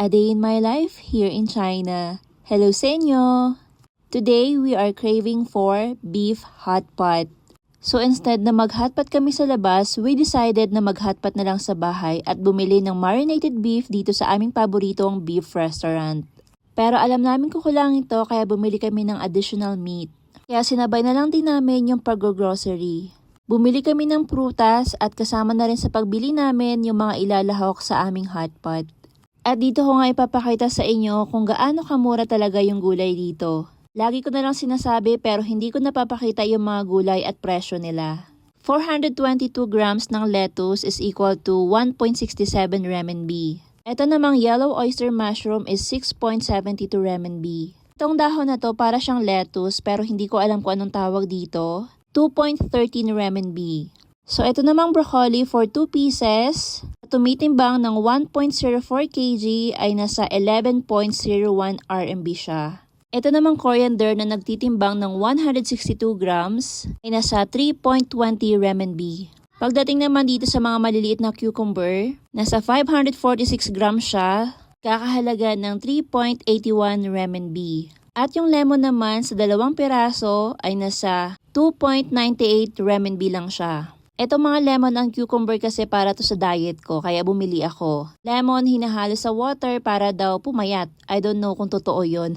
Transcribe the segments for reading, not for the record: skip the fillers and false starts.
A day in my life here in China. Hello sa inyo! Today, we are craving for beef hot pot. So instead na mag-hotpot kami sa labas, we decided na mag-hotpot na lang sa bahay at bumili ng marinated beef dito sa aming paboritong beef restaurant. Pero alam namin kukulang ito kaya bumili kami ng additional meat. Kaya sinabay na lang din namin yung pag-grocery. Bumili kami ng prutas at kasama na rin sa pagbili namin yung mga ilalahok sa aming hotpot. At dito ko nga ipapakita sa inyo kung gaano kamura talaga yung gulay dito. Lagi ko na lang sinasabi pero hindi ko napapakita yung mga gulay at presyo nila. 422 grams ng lettuce is equal to 1.67 renminbi. Ito namang yellow oyster mushroom is 6.72 renminbi. Itong dahon na to para siyang lettuce pero hindi ko alam kung anong tawag dito. 2.13 renminbi. So ito namang broccoli for 2 pieces. Tumitimbang ng 1.04 kg ay nasa 11.01 RMB siya. Ito namang coriander na nagtitimbang ng 162 grams ay nasa 3.20 renminbi. Pagdating naman dito sa mga maliliit na cucumber, nasa 546 grams siya, kakahalaga ng 3.81 renminbi. At yung lemon naman sa 2 piraso ay nasa 2.98 renminbi lang siya. Itong mga lemon ang cucumber kasi para to sa diet ko, kaya bumili ako. Lemon hinahalo sa water para daw pumayat. I don't know kung totoo yun.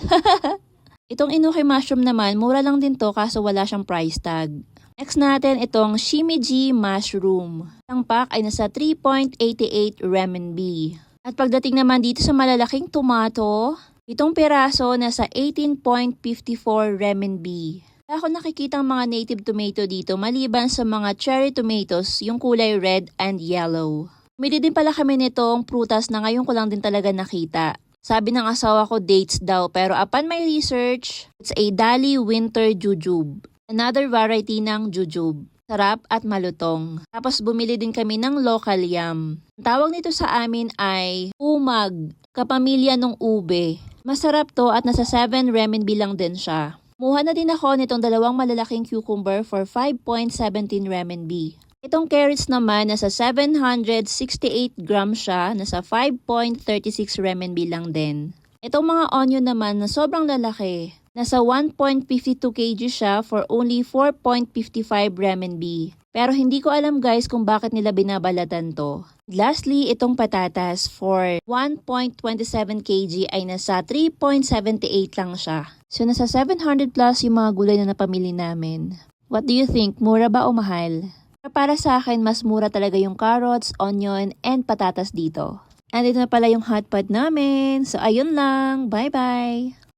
Itong inuki mushroom naman, mura lang din to kaso wala siyang price tag. Next natin itong shimiji mushroom. Ang pack ay nasa 3.88 renminbi. At pagdating naman dito sa malalaking tomato, itong piraso nasa 18.54 renminbi. Ako nakikita ang mga native tomato dito maliban sa mga cherry tomatoes, yung kulay red and yellow. Bumili din pala kami nitong prutas na ngayon ko lang din talaga nakita. Sabi ng asawa ko dates daw pero upon my research, it's a Dali winter jujube. Another variety ng jujube. Sarap at malutong. Tapos bumili din kami ng local yam. Ang tawag nito sa amin ay umag, kapamilya ng ube. Masarap to at nasa 7 renminbi lang din siya. Muha na din ako nitong 2 malalaking cucumber for 5.17 renminbi. Itong carrots naman, nasa 768 grams siya, nasa 5.36 renminbi lang din. Itong mga onion naman na sobrang lalaki, nasa 1.52 kg siya for only 4.55 renminbi. Pero hindi ko alam guys kung bakit nila binabalatan to. Lastly, itong patatas for 1.27 kg ay nasa 3.78 lang siya. So nasa 700 plus yung mga gulay na napamili namin. What do you think? Mura ba o mahal? Para sa akin, mas mura talaga yung carrots, onion, and patatas dito. And ito na pala yung hotpot namin. So ayun lang. Bye-bye!